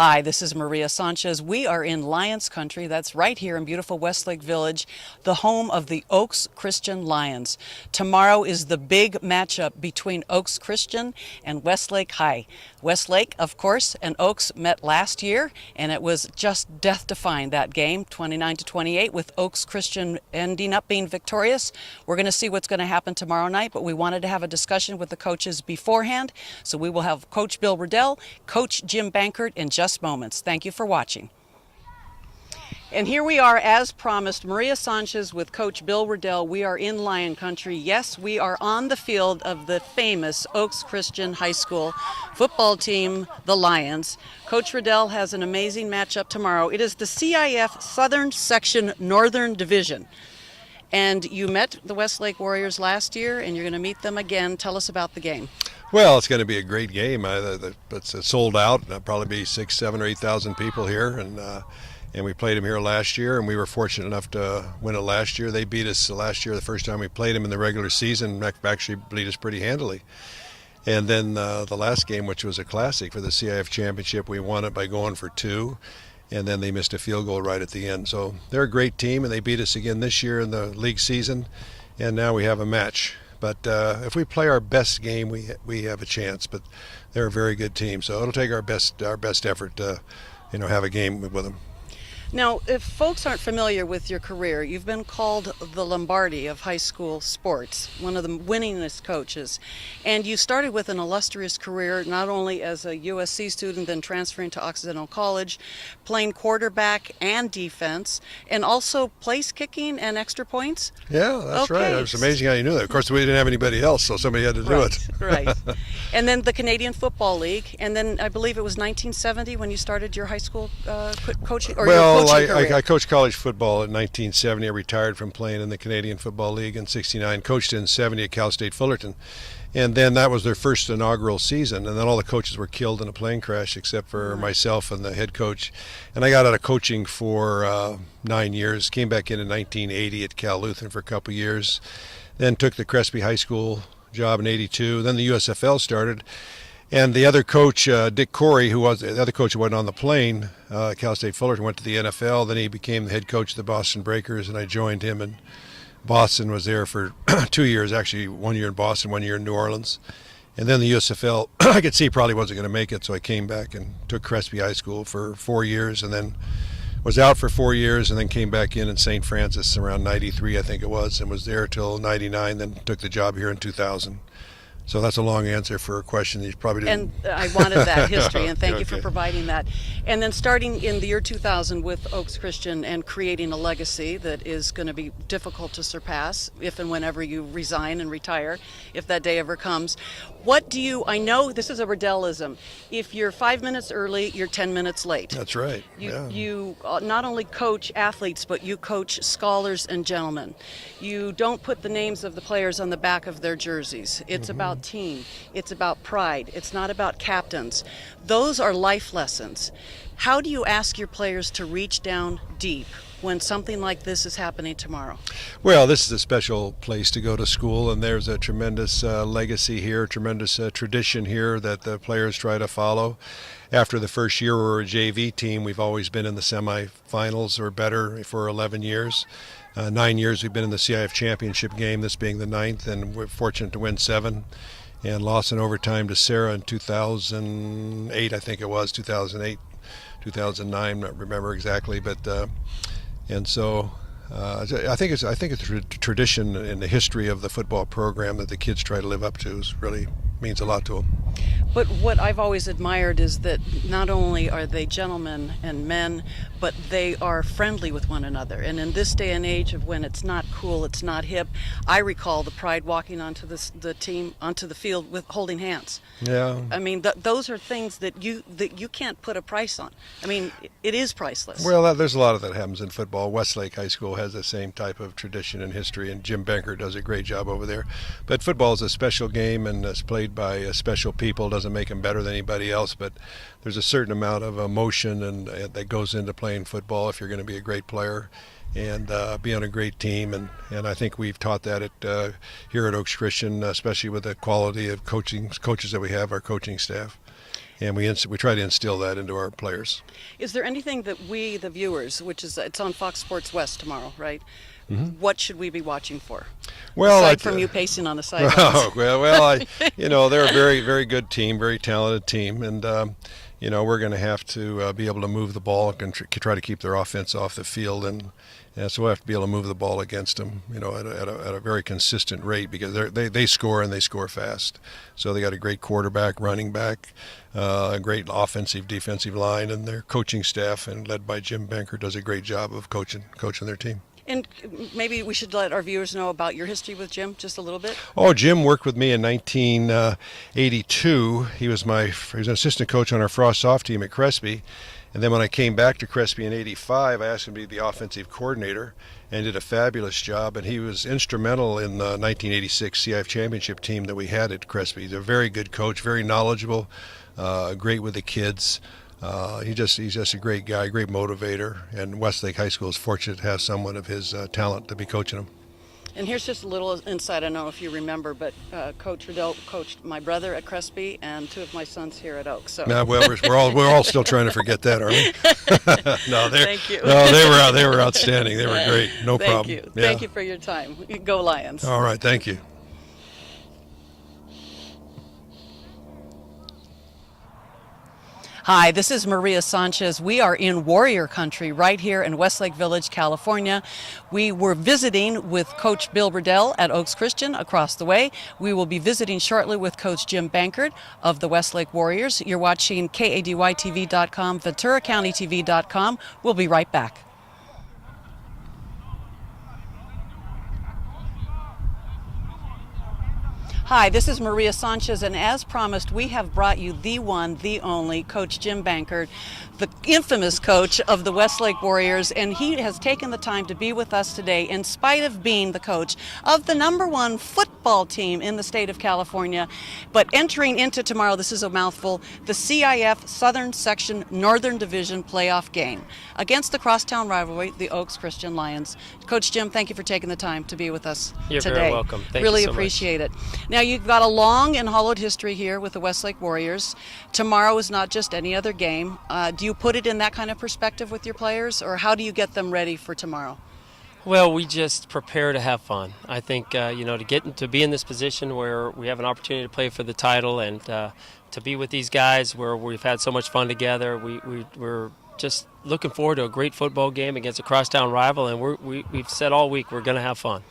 Hi, this is Maria Sanchez. We are in Lions country. That's right here in beautiful Westlake Village, the home of the Oaks Christian Lions. Tomorrow is the big matchup between Oaks Christian and Westlake High. Westlake, of course, and Oaks met last year, and it was just death-defying, that game, 29-28, with Oaks Christian ending up being victorious. We're going to see what's going to happen tomorrow night, but we wanted to have a discussion with the coaches beforehand, so we will have Coach Bill Riddell, Coach Jim Bankert in just moments. Thank you for watching. And here we are, as promised, Maria Sanchez with Coach Bill Riddell. We are in Lion Country. Yes, we are on the field of the famous Oaks Christian High School football team, the Lions. Coach Riddell has an amazing matchup tomorrow. It is the CIF Southern Section Northern Division. And you met the Westlake Warriors last year, and you're going to meet them again. Tell us about the game. Well, it's going to be a great game. It's sold out. There'll probably be 6, 7, or 8,000 people here, and we played them here last year, and we were fortunate enough to win it last year. They beat us last year the first time we played them in the regular season. Actually beat us pretty handily. And then the last game, which was a classic for the CIF championship, we won it by going for 2. And then they missed a field goal right at the end. So they're a great team, and they beat us again this year in the league season, and now we have a match. But if we play our best game, we have a chance. But they're a very good team, so it'll take our best effort to, have a game with them. Now, if folks aren't familiar with your career, you've been called the Lombardi of high school sports, one of the winningest coaches. And you started with an illustrious career, not only as a USC student, then transferring to Occidental College, playing quarterback and defense, and also place kicking and extra points? Yeah, that's right. It was amazing how you knew that. Of course, we didn't have anybody else, so somebody had to do it. Right. And then the Canadian Football League, and then I believe it was 1970 when you started your high school coaching, or your I coached college football in 1970. I retired from playing in the Canadian Football League in '69. Coached in '70 at Cal State Fullerton, and then that was their first inaugural season. And then all the coaches were killed in a plane crash, except for myself and the head coach. And I got out of coaching for 9 years. Came back in 1980 at Cal Lutheran for a couple years. Then took the Crespi High School job in '82. Then the USFL started. And the other coach, Dick Corey, who was the other coach who went on the plane, Cal State Fullerton, went to the NFL. Then he became the head coach of the Boston Breakers, and I joined him in Boston, was there for 2 years, actually 1 year in Boston, 1 year in New Orleans. And then the USFL, I could see probably wasn't going to make it, so I came back and took Crespi High School for 4 years, and then was out for 4 years, and then came back in St. Francis around 93, I think it was, and was there till 99, then took the job here in 2000. So that's a long answer for a question that you probably didn't. And I wanted that history, and thank you for providing that. And then starting in the year 2000 with Oaks Christian and creating a legacy that is going to be difficult to surpass if and whenever you resign and retire, if that day ever comes. I know this is a Riddellism. If you're 5 minutes early, you're 10 minutes late. That's right. You not only coach athletes, but you coach scholars and gentlemen. You don't put the names of the players on the back of their jerseys. It's about team. It's about pride. It's not about captains. Those are life lessons. How do you ask your players to reach down deep when something like this is happening tomorrow? Well, this is a special place to go to school, and there's a tremendous legacy here, tremendous tradition here that the players try to follow. After the first year we were a JV team, we've always been in the semifinals or better for 11 years. 9 years we've been in the CIF championship game, this being the 9th, and we're fortunate to win 7. And lost in overtime to Sarah in 2008, I think it was, 2008, 2009, not remember exactly, but and so I think it's a tradition in the history of the football program that the kids try to live up to. Really means a lot to them. But what I've always admired is that not only are they gentlemen and men, but they are friendly with one another. And in this day and age of when it's not cool, it's not hip, I recall the Pride walking onto the field with holding hands. Yeah. I mean, those are things that you can't put a price on. I mean, it is priceless. Well, there's a lot of that happens in football. Westlake High School has the same type of tradition and history, and Jim Bankert does a great job over there. But football is a special game, and it's played by special people. Doesn't make them better than anybody else, but there's a certain amount of emotion and that goes into playing football if you're going to be a great player and be on a great team, and I think we've taught that here at Oaks Christian, especially with the quality of coaches that we have, our coaching staff. and we try to instill that into our players. Is there anything that we, the viewers, which is it's on Fox Sports West tomorrow, right? What should we be watching for? Well, aside from you pacing on the sidelines. Oh, they're a very, very good team, very talented team, and we're going to have to be able to move the ball and try to keep their offense off the field, and so we'll have to be able to move the ball against them, at a very consistent rate, because they score and they score fast. So they got a great quarterback, running back, a great offensive, defensive line, and their coaching staff, and led by Jim Banker, does a great job of coaching their team. And maybe we should let our viewers know about your history with Jim just a little bit. Oh, Jim worked with me in 1982. He was an assistant coach on our Frost Soft team at Crespi. And then when I came back to Crespi in 85, I asked him to be the offensive coordinator, and did a fabulous job. And he was instrumental in the 1986 CIF championship team that we had at Crespi. He's a very good coach, very knowledgeable, great with the kids. He's just a great guy, great motivator, and Westlake High School is fortunate to have someone of his talent to be coaching them. And here's just a little insight. I don't know if you remember, but Coach Riddell coached my brother at Crespi and two of my sons here at Oaks. So. Well, we're all still trying to forget that, aren't we? Thank you. No, they were outstanding. They were great. No problem. Thank you. Thank you for your time. Go Lions. All right. Thank you. Hi, this is Maria Sanchez. We are in Warrior Country right here in Westlake Village, California. We were visiting with Coach Bill Riddell at Oaks Christian across the way. We will be visiting shortly with Coach Jim Bankert of the Westlake Warriors. You're watching KADYTV.com, VenturaCountyTV.com. We'll be right back. Hi, this is Maria Sanchez, and as promised, we have brought you the one, the only, Coach Jim Bankert, the infamous coach of the Westlake Warriors, and he has taken the time to be with us today in spite of being the coach of the #1 football team in the state of California. But entering into tomorrow, this is a mouthful, the CIF Southern Section Northern Division playoff game against the crosstown rivalry, the Oaks Christian Lions. Coach Jim, thank you for taking the time to be with us You're today. very welcome. Thank really you so appreciate it. Now, you've got a long and hollowed history here with the Westlake Warriors. Tomorrow is not just any other game. Do you put it in that kind of perspective with your players, or how do you get them ready for tomorrow? Well, we just prepare to have fun. I think, to be in this position where we have an opportunity to play for the title, and to be with these guys where we've had so much fun together. We're just looking forward to a great football game against a crosstown rival, and we've said all week we're going to have fun.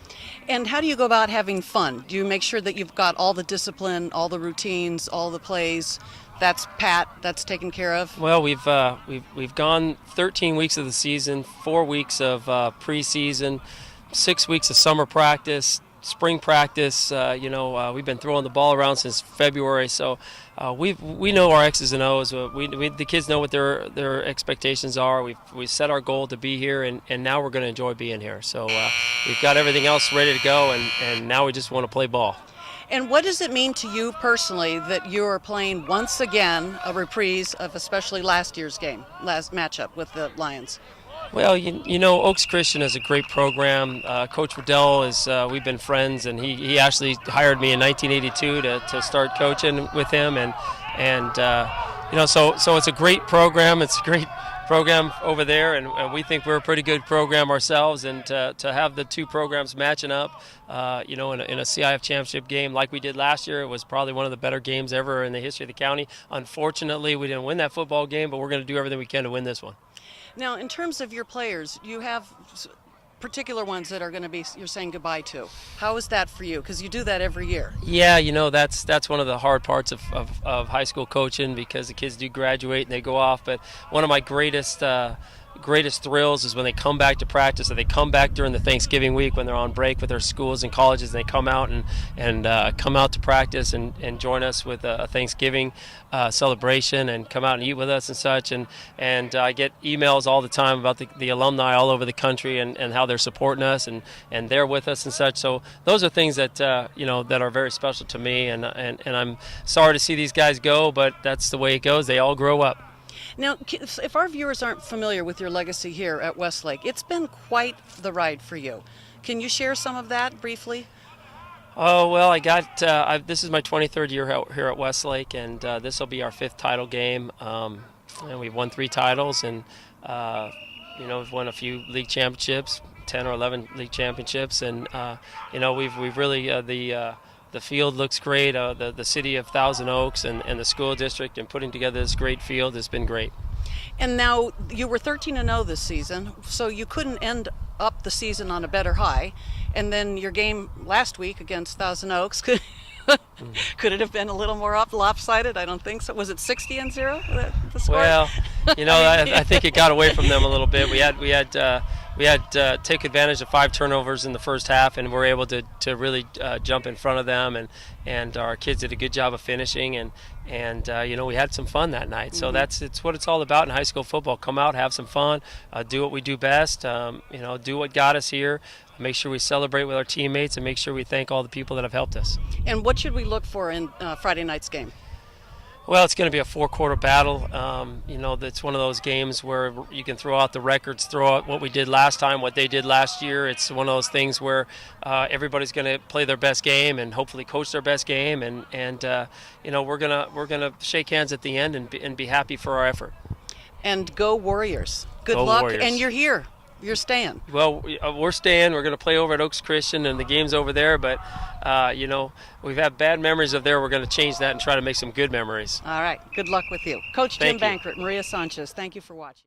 And how do you go about having fun? Do you make sure that you've got all the discipline, all the routines, all the plays? That's taken care of? Well, we've gone 13 weeks of the season, 4 weeks of preseason, 6 weeks of summer practice, spring practice. We've been throwing the ball around since February, so we know our X's and O's. The kids know what their expectations are. We set our goal to be here, and now we're going to enjoy being here. So we've got everything else ready to go, and now we just want to play ball. And what does it mean to you personally that you're playing once again a reprise of especially last year's game, last matchup with the Lions? Well, Oaks Christian is a great program. Coach Riddell we've been friends, and he actually hired me in 1982 to start coaching with him, so it's a great program. It's a great program over there, and we think we're a pretty good program ourselves, and to have the two programs matching up, in a CIF championship game like we did last year, it was probably one of the better games ever in the history of the county. Unfortunately, we didn't win that football game, but we're going to do everything we can to win this one. Now, in terms of your players, you have particular ones that are going to be you're saying goodbye to. How is that for you? Because you do that every year. Yeah, that's one of the hard parts of high school coaching, because the kids do graduate and they go off. But one of my greatest thrills is when they come back to practice, or they come back during the Thanksgiving week when they're on break with their schools and colleges, and they come out and come out to practice and join us with a Thanksgiving celebration, and come out and eat with us and such. And I get emails all the time about the alumni all over the country and how they're supporting us and they're with us and such. So those are things that that are very special to me, and I'm sorry to see these guys go, but that's the way it goes. They all grow up. Now, if our viewers aren't familiar with your legacy here at Westlake, it's been quite the ride for you. Can you share some of that briefly? Oh well, this is my 23rd year here at Westlake, and this will be our 5th title game. And we've won 3 titles, and we've won a few league championships, 10 or 11 league championships, and we've really the field looks great. The city of Thousand Oaks and the school district and putting together this great field has been great. And now you were 13-0 this season, so you couldn't end up the season on a better high. And then your game last week against Thousand Oaks, could it have been a little more lopsided? I don't think so. Was it 60-0? The score? Well, I think it got away from them a little bit. We had take advantage of 5 turnovers in the first half, and we're able to really jump in front of them, and our kids did a good job of finishing, and we had some fun that night. So it's what it's all about in high school football. Come out, have some fun, do what we do best, do what got us here, make sure we celebrate with our teammates, and make sure we thank all the people that have helped us. And what should we look for in Friday night's game? Well, it's going to be a 4-quarter battle. It's one of those games where you can throw out the records, throw out what we did last time, what they did last year. It's one of those things where everybody's going to play their best game and hopefully coach their best game, and we're gonna shake hands at the end and be happy for our effort. And go Warriors! Good Go luck, Warriors. and you're here. You're staying. Well, we're staying. We're going to play over at Oaks Christian, and the game's over there. But, we've had bad memories of there. We're going to change that and try to make some good memories. All right. Good luck with you. Coach Jim Thank you. Bankert, Maria Sanchez, thank you for watching.